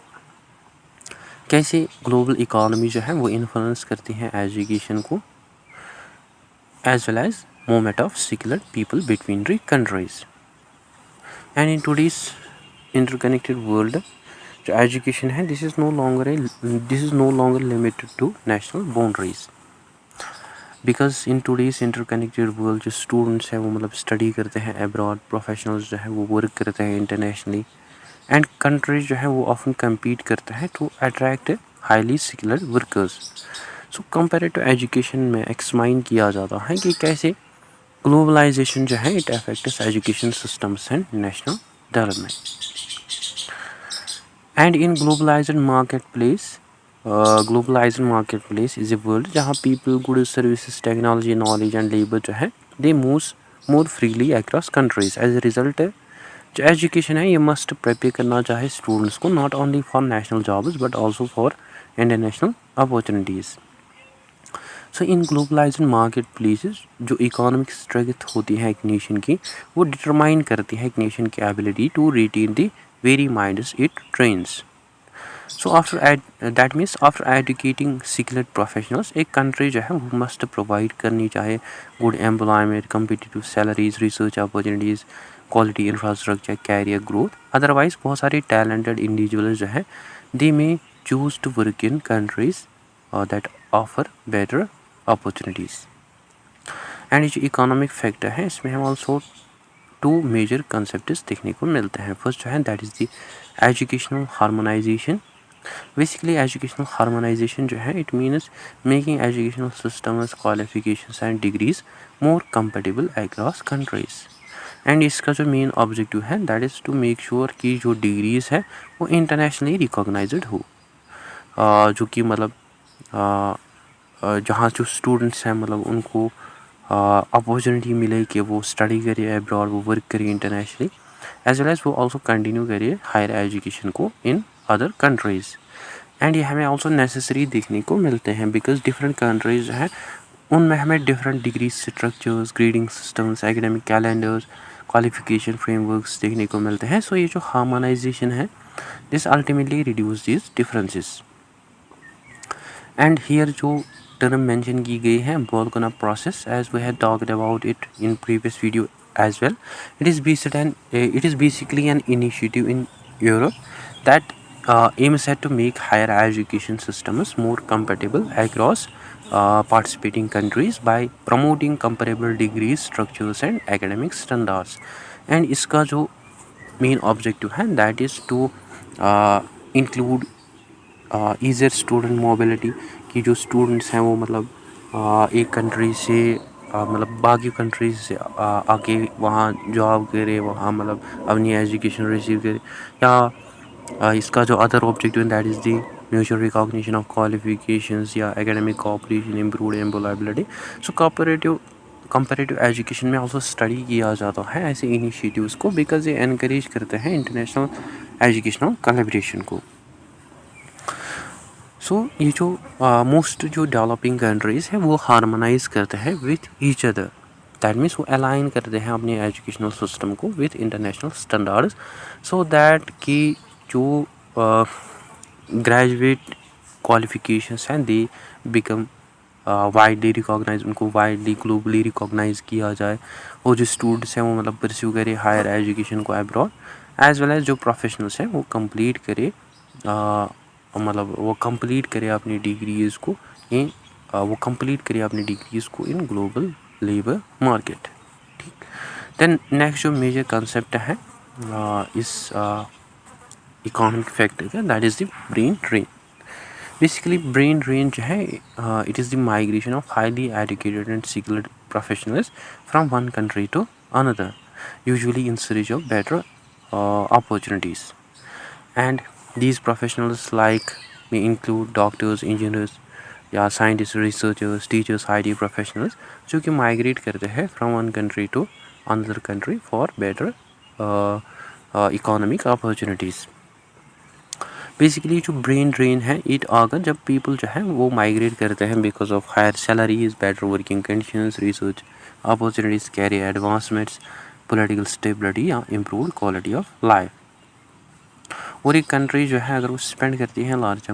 कैसे ग्लोबल इकोनॉमी जो है वो इन्फ्लुएंस करती है एजुकेशन को as well as movement of skilled people between the countries. And in today's interconnected world जो एजुकेशन है this is no longer limited to national boundaries because in today's interconnected world जो स्टूडेंट्स हैं वो मतलब स्टडी करते हैं अब्रॉड, प्रोफेशनल्स जो है वो वर्क करते हैं इंटरनेशनली एंड कंट्रीज जो है वो ऑफन कम्पीट करते हैं to attract highly skilled workers. So comparative education में एक्समाइन किया जाता है कि कैसे ग्लोबलाइजेशन जो है it affects education systems and national development. And in globalized market place is a world जहाँ people, goods, services, technology, knowledge and labour जो है they moves more freely across countries. As a result जो एजुकेशन है ये मस्ट प्रिपेयर करना चाहे स्टूडेंट्स को not only for national jobs but also for international opportunities. So in globalized market places जो इकोनॉमिक स्ट्रेंथ होती है एक नेशन की वो डिटरमाइन करती है एक नेशन की ability to retain the very minds it trains. So that means after educating skilled professionals, एक country जो है वो must provide करनी चाहिए good employment, competitive salaries, research opportunities, quality infrastructure, career growth. Otherwise बहुत सारे talented individuals जो है they may choose to work in countries that offer better opportunities. And ये जो इकोनॉमिक फैक्टर है इसमें हम ऑल्सो टू मेजर कंसेप्ट देखने को मिलते हैं. फर्स्ट जो है that is the educational harmonisation. Basically educational harmonisation जो है it means making educational systems, qualifications and degrees more compatible across countries. And इसका जो मेन ऑब्जेक्टिव है that is to make sure कि जो डिग्रीज़ है वो इंटरनेशनली रिकॉग्नाइज्ड हो. जो कि मतलब जहाँ जो स्टूडेंट्स हैं मतलब उनको अपॉर्चुनिटी मिले कि वो स्टडी करिए अब्रॉड, वो वर्क करिए इंटरनेशनली, एज वेल एज वो ऑल्सो कंटिन्यू करिए हायर एजुकेशन को इन अदर कंट्रीज़. एंड ये हमें ऑल्सो नेसेसरी देखने को मिलते हैं बिकॉज डिफरेंट कंट्रीज़ हैं उनमें हमें different degree structures, grading systems, academic calendars, qualification frameworks देखने को मिलते हैं. सो ये जो हार्मोनाइजेशन है this ultimately reduce this differences. And here जो टर्म मेंशन की गई है Bologna process, as we had talked about it in previous video as well. It is basically an initiative in Europe that aims at to make higher education systems more compatible across participating countries by promoting comparable degrees, structures and academic standards. And इसका जो main objective है that is to include easier student mobility, कि जो students हैं वो मतलब एक country से मतलब बाकी कंट्रीज से आके वहाँ जॉब करे, वहाँ मतलब अपनी एजुकेशन रिसीव करे. या इसका जो other objective that is the mutual recognition of qualifications या एकेडमिक कोऑपरेशन, इम्प्रूव्ड एम्प्लॉयबिलिटी. सो कंपैरेटिव एजुकेशन में ऑल्सो स्टडी किया जाता है ऐसे इनिशिएटिव्स को बिकॉज ये इनकरेज करते हैं इंटरनेशनल एजुकेशनल कोलैबोरेशन को. सो ये जो मोस्ट जो डेवलपिंग कंट्रीज़ हैं वो हार्मोनाइज करते हैं with each other. That means वो अलाइन करते हैं अपने एजुकेशनल सिस्टम को with international standards so that कि जो ग्रेजुएट क्वालिफिकेशंस हैं दे बिकम वाइडली रिकॉग्नाइज, उनको वाइडली ग्लोबली रिकॉग्नाइज किया जाए. और जो स्टूडेंट्स हैं वो मतलब परस्यू करे हायर एजुकेशन को अब्रॉड, एज वेल एज जो प्रोफेशनल्स हैं वो कंप्लीट करे मतलब वो कंप्लीट करे अपनी डिग्रीज़ को इन ग्लोबल लेबर मार्केट. ठीक. देन नेक्स्ट जो मेजर कंसेप्ट है इस इकोनॉमिक फैक्टर का that is the brain drain. Basically brain drain जो है it is the migration of highly educated and skilled professionals from one country to another, usually in search of better opportunities. And these professionals like may include doctors, engineers या scientists, researchers, teachers, IT professionals जो कि migrate करते हैं from one country to another country for better economic opportunities. Basically जो ब्रेन ड्रेन है इट आकर जब पीपल जो है वो माइग्रेट करते हैं because of higher salaries, better working conditions, research opportunities, career advancements, political stability या इम्प्रूव्ड क्वालिटी ऑफ लाइफ. और एक कंट्री जो है अगर वो स्पेंड करती है large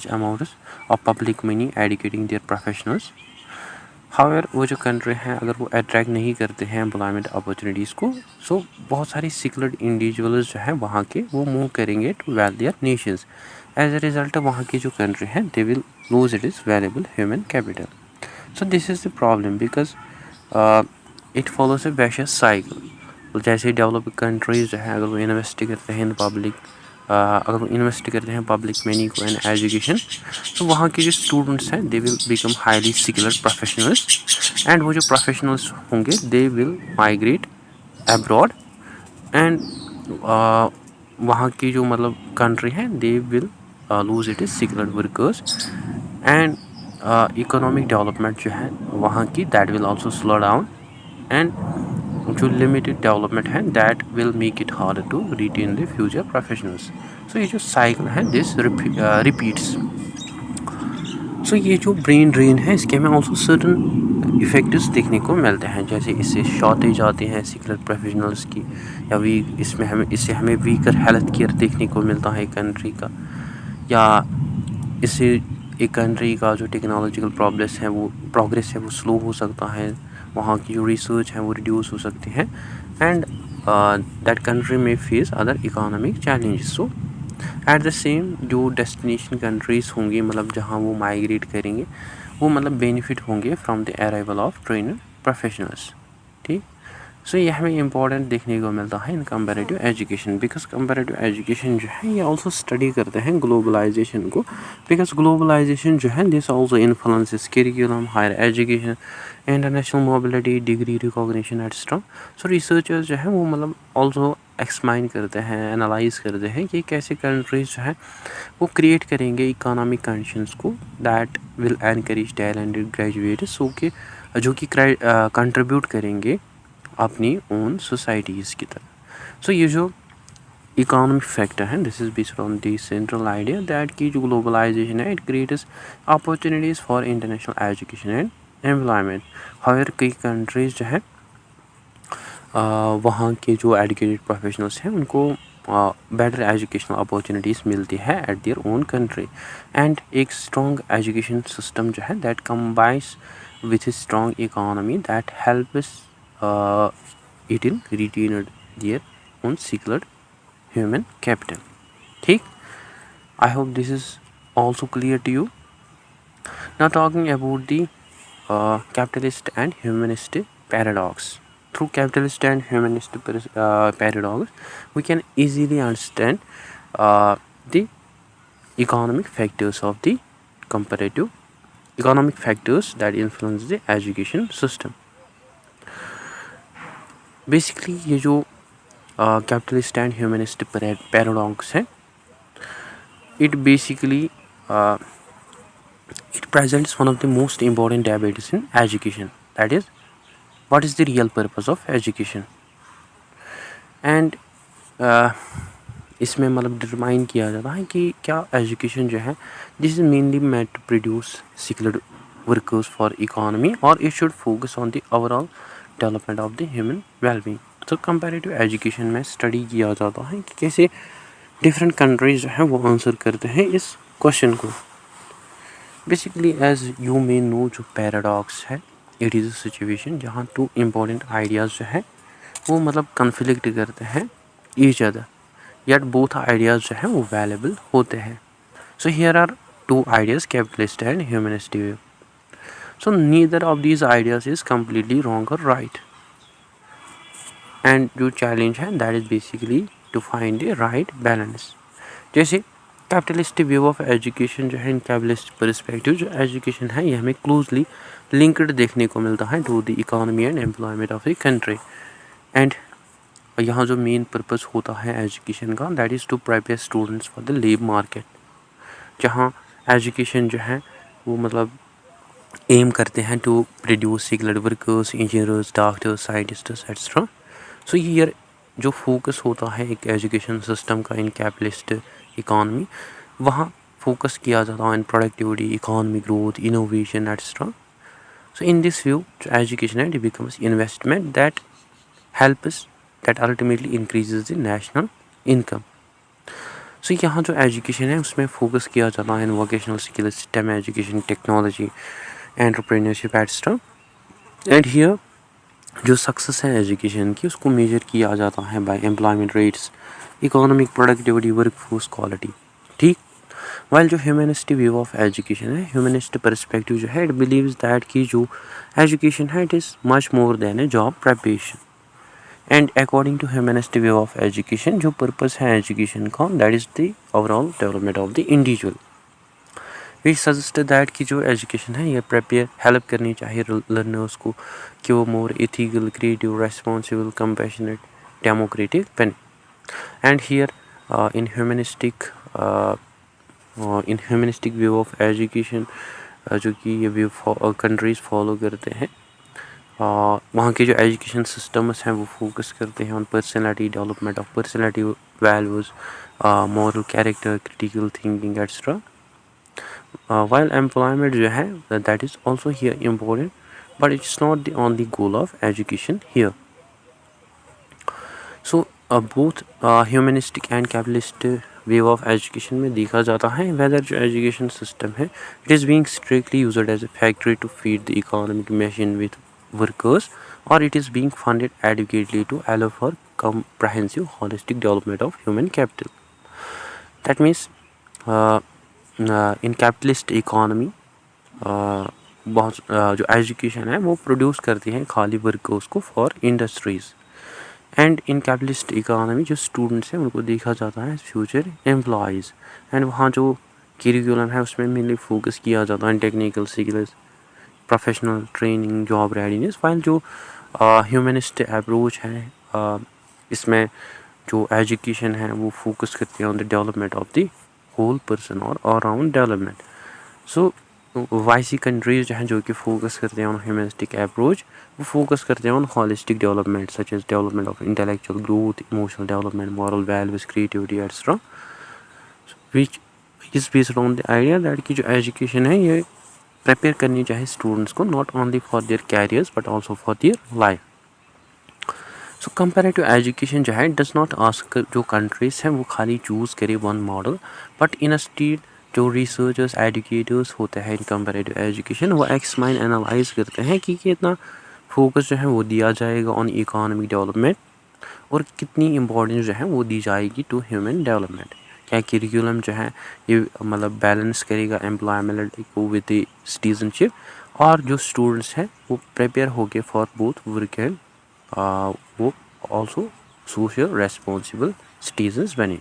amounts of public money educating their professionals, however वो जो कंट्री है अगर वो अट्रैक्ट नहीं करते हैं एम्प्लॉयमेंट अपॉर्चुनिटीज़ को, सो बहुत सारी स्किल्ड इंडिविजुअल्स जो हैं वहाँ के वो मूव करेंगे to their nations. As a result वहाँ की जो कंट्री है they will lose it is valuable human capital. So this is the problem because it follows a vicious cycle. जैसे डेवलप कंट्रीज जो है अगर वो इन्वेस्ट करते हैं पब्लिक मनी को इन एजुकेशन, तो वहाँ के जो स्टूडेंट्स हैं they will become highly skilled professionals. And वो जो प्रोफेशनल्स होंगे they will migrate abroad. And वहाँ की जो मतलब कंट्री है they will lose it is skilled workers. And economic development जो है वहाँ की that will also slow down. And जो लिमिटेड डेवलपमेंट है that will make it hard to retain the future professionals. So ये जो साइकिल है दिस रिपीट्स. सो ये जो ब्रेन ड्रेन है इसके हमें ऑल्सो सर्टन इफ़ेक्ट्स देखने को मिलते हैं, जैसे इससे शॉर्टेज आते हैं स्किल्ड प्रोफेशनल्स की, या इससे हमें वीकर हेल्थ केयर देखने को मिलता है एक कंट्री का, या इससे एक कंट्री का जो टेक्नोलॉजिकल प्रोग्रेस है वो स्लो हो सकता है, वहाँ की जो रिसर्च है वो रिड्यूस हो सकती है, एंड दैट कंट्री में face other economic challenges. So at the same जो डेस्टिनेशन कंट्रीज़ होंगी, मतलब जहाँ वो माइग्रेट करेंगे, वो मतलब बेनिफिट होंगे from the arrival of trained professionals. ठीक, सो ये हमें इम्पॉर्टेंट देखने को मिलता है in comparative education, because comparative education जो है ये ऑल्सो स्टडी करते हैं ग्लोबलाइजेशन को, बिकॉज ग्लोबलाइजेशन जो है this also influences curriculum, higher education, international mobility, degree recognition et cetera. So researchers जो है वो मतलब ऑल्सो एक्समाइन करते हैं, एनालाइज करते हैं कि कैसे कंट्रीज जो है वो क्रिएट करेंगे इकोनॉमिक कंडीशंस को that will encourage talented graduates, so कि जो कि कंट्रीब्यूट करेंगे अपनी ओन सोसाइटीज़ की तरफ। सो ये जो इकोनॉमिक फैक्टर है this is based on the central idea that की जो ग्लोबलाइजेशन है it creates opportunities for international education and employment. Higher कई कंट्रीज़ जो है वहाँ के जो एजुकेटेड प्रोफेशनल्स हैं उनको बेटर एजुकेशनल अपॉर्चुनिटीज़ मिलती है eight their own country, and एक स्ट्रॉन्ग एजुकेशन सिस्टम जो है that combines with strong economy that helps it in retained their own skilled human capital. ठीक, I hope this is also clear to you. Now talking about the capitalist and humanist paradox. Through capitalist and humanist paradox, we can easily understand the economic factors of the comparative economic factors that influence the education system. Basically ये जो कैपिटलिस्ट एंड ह्यूमनिस्ट पैराडॉक्स है it basically it presents one of the most important debates in education, that is what is the real purpose of education. And इसमें मतलब डिटरमाइन किया जाता है कि क्या एजुकेशन जो है this is mainly meant to produce skilled workers for economy और it should focus on the overall development of the human wellbeing. तो कंपैरेटिव एजुकेशन में स्टडी किया जाता है कि कैसे डिफरेंट कंट्रीज जो हैं वो आंसर करते हैं इस क्वेश्चन को। Basically as you may know जो पैराडॉक्स है इट इज़ अ सिचुएशन जहाँ टू इम्पोर्टेंट आइडियाज़ जो है वो मतलब कन्फ्लिक्ट करते हैं each other, yet both ideas जो हैं वो valuable होते हैं। So here are two ideas, capitalist and humanist view. So neither of these ideas is completely wrong or right. And जो challenge है that is basically to find the right balance. जैसे कैपिटलिस्ट व्यू ऑफ एजुकेशन जो है इन कैपिटलिस्ट परस्पेक्टिव जो एजुकेशन है ये हमें क्लोजली लिंक्ड देखने को मिलता है to the economy and employment of the country. And यहाँ जो मेन पर्पस होता है एजुकेशन का that is to prepare students for the labour market, जहाँ एजुकेशन जो है वो मतलब एम करते हैं to produce skilled workers, engineers, doctors, scientists etcetera. So ये जो फोकस होता है एक एजुकेशन सिस्टम का इन कैपिटलिस्ट इकॉनमी, वहाँ फोकस किया जाता है इन productivity, economy growth, innovation etcetera. So in this view जो एजुकेशन है it becomes investment that helps that ultimately increases the national income. So यहाँ जो एजुकेशन है उसमें फोकस किया जाता है in vocational skill, STEM education, technology, entrepreneurship et cetera. And here जो सक्सेस है एजुकेशन की उसको मेजर किया जाता है by employment rates, economic productivity, workforce quality. ठीक, वाइल जो ह्यूमनिस्ट व्यू ऑफ एजुकेशन है, ह्यूमनिस्ट परस्पेक्टिव जो है इट बिलीव्स दैट कि जो एजुकेशन है it is much more than a job preparation. And according to humanist view of education जो पर्पस है एजुकेशन का that is the overall development of the individual. It suggest that कि जो एजुकेशन है ये प्रिपेयर हेल्प करनी चाहिए लर्नर्स को कि वो more ethical, creative, responsible, compassionate, democratic बने। And here in humanistic view of education जो कि ये व्यू कंट्रीज़ फॉलो करते हैं, वहाँ के जो एजुकेशन सिस्टम्स हैं वो फोकस करते हैं on personality, development of personality, values, moral character, critical thinking etcetera. while employment जो है that is also here important, but it's not the only goal of education here. So both humanistic and capitalist way of education में देखा जाता है whether जो education system है it is being strictly used as a factory to feed the economic machine with workers, or it is being funded adequately to allow for comprehensive holistic development of human capital. That means in capitalist economy बहुत जो एजुकेशन है वो प्रोड्यूस करती है खाली वर्कर्स को for industries, and in capitalist economy जो स्टूडेंट्स हैं उनको देखा जाता है फ्यूचर एम्प्लॉयज़, एंड वहाँ जो करिकुलम है उसमें मेनली फोकस किया जाता है technical skills, professional training, job readiness. While जो ह्यूमनिस्ट अप्रोच है इसमें जो एजुकेशन है वो फोकस करती है on the development of the whole person और अराउंड डेवलपमेंट। सो वाइसी कंट्रीज़ जो हैं जो कि फोकस करते हैं ऑन ह्यूमनिस्टिक अप्रोच, वो फोकस करते हैं on holistic development such as development of intellectual growth, emotional development, moral values, creativity et cetera, which is based on the idea that की जो एजुकेशन है ये प्रिपेयर करनी चाहिए स्टूडेंट्स को not only for their carriers but also for their life. So comparative education जो है डज नॉट आस्क जो कंट्रीज़ हैं वो खाली चूज़ करे one model, but in a state जो रिसर्चर्स एजुकेटर्स होते हैं इन कंपेरेटिव एजुकेशन वो एक्समाइन एनालाइज करते हैं कि कितना फोकस जो है वो दिया जाएगा ऑन इकोनॉमिक डेवलपमेंट और कितनी इम्पोर्टेंस जो है वो दी जाएगी टू ह्यूमन डेवलपमेंट। क्या करिकुलम जो है ये मतलब बैलेंस करेगा एम्प्लॉयमेंट को विद द सिटीजनशिप, और जो स्टूडेंट्स हैं वो प्रिपेयर हो गए फॉर बोथ वर्क एंड वो ऑल्सो सोशल रेस्पॉन्सिबल सिटीजन्स बने।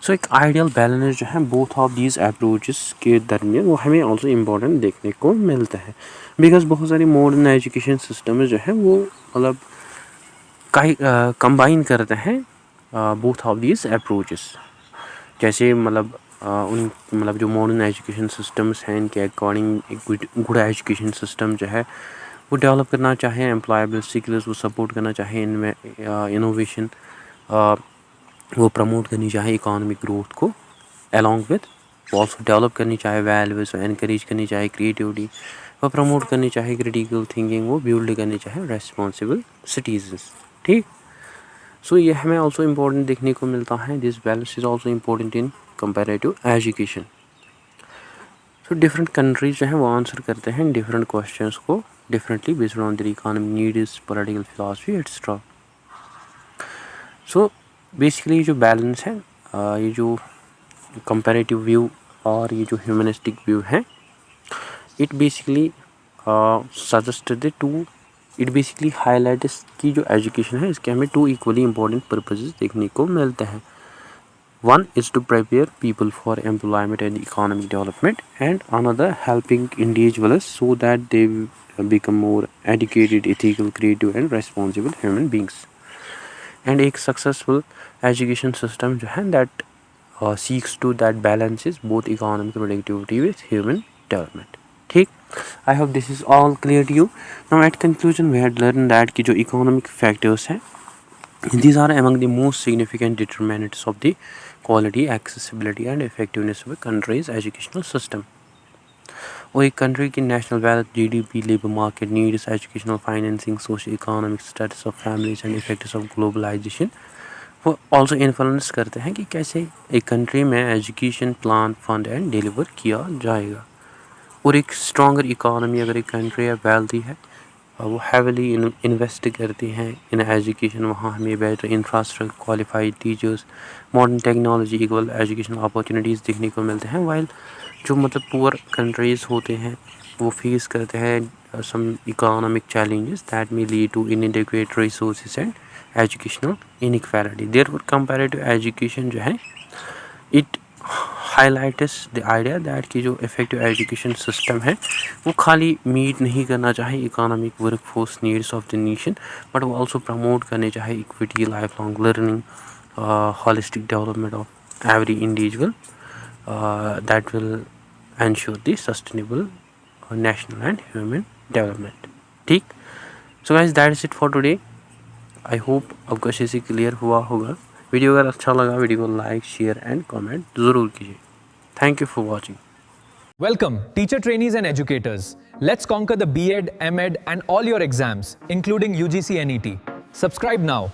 सो एक आइडियल बैलेंस जो है बोथ ऑफ दीज अप्रोचेस के दरमियान वो हमें ऑल्सो इम्पोर्टेंट देखने को मिलता है, बिकॉज बहुत सारी मॉडर्न एजुकेशन सिस्टम जो है वो मतलब कंबाइन करते हैं बोथ ऑफ दीज अप्रोचेस। जैसे मतलब उन मतलब जो मॉडर्न एजुकेशन सिस्टम्स हैं इनके अकॉर्डिंग एक गुड एजुकेशन सिस्टम जो है वो डेवलप करना चाहे एम्प्लॉयबल स्किल्स, वो सपोर्ट करना चाहे इनमें इनोवेशन, वो प्रमोट करनी चाहे इकोनॉमिक ग्रोथ को अलॉन्ग विद, ऑल्सो डेवलप करनी चाहे वैल्यूज, एनकरेज करनी चाहे क्रिएटिविटी, वो प्रमोट करनी चाहे क्रिटिकल थिंकिंग, वो बिल्ड करनी चाहे रेस्पॉन्सिबल सिटीजन्स। ठीक, सो ये हमें ऑल्सो इम्पोर्टेंट देखने को मिलता है। This balance is also important in comparative education. So different countries जो हैं वो आंसर करते हैं डिफरेंट क्वेश्चंस को differently based on their economic needs, political philosophy et cetera. So basically जो बैलेंस है ये जो कंपैरेटिव व्यू और ये जो ह्यूमनिस्टिक व्यू है it basically suggested to it basically highlights की जो एजुकेशन है इसके हमें टू इक्वली इम्पोर्टेंट पर्पसेस देखने को मिलते हैं। One is to prepare people for employment and economic development, and another helping individuals so that they become more educated, ethical, creative and responsible human beings. And एक successful education system जो है that seeks to that balances both economic productivity with human development. ठीक, I hope this is all clear to you. Now at conclusion we had learned that कि जो economic factors हैं these are among the most significant determinants of the quality, accessibility and effectiveness of a country's educational system. और एक कंट्री की national wealth, GDP, labour market needs, educational financing, social economic status of families and effects of globalisation वो ऑल्सो इन्फ्लुएंस करते हैं कि कैसे एक कंट्री में education plan, fund and deliver किया जाएगा। और एक स्ट्रॉन्गर इकोनॉमी अगर एक कंट्री है, वेल्थी है, वो हैवीली इन्वेस्ट करती हैं इन एजुकेशन, वहाँ हमें better infrastructure, qualified teachers, modern technology, equal educational opportunities देखने को मिलते हैं। वाइल जो मतलब पुअर कंट्रीज़ होते हैं वो फेस करते हैं some economic challenges that may lead to inadequate resources and educational inequality. Therefore comparative education जो है it highlights the idea that कि जो इफेक्टिव एजुकेशन सिस्टम है वो खाली मीट नहीं करना चाहे economic work force needs of the nation, but वो ऑल्सो प्रमोट करने चाहे equity, life long learning, holistic development of every individual that will ensure the sustainable national and human development. ठीक, so guys that's it for today. I hope आपको अच्छे से क्लियर हुआ होगा। वीडियो अगर अच्छा लगा वीडियो को लाइक, शेयर एंड कमेंट ज़रूर कीजिए। Thank you for watching. Welcome, teacher trainees and educators. Let's conquer the B.Ed, M.Ed and all your exams, including UGC NET. Subscribe now.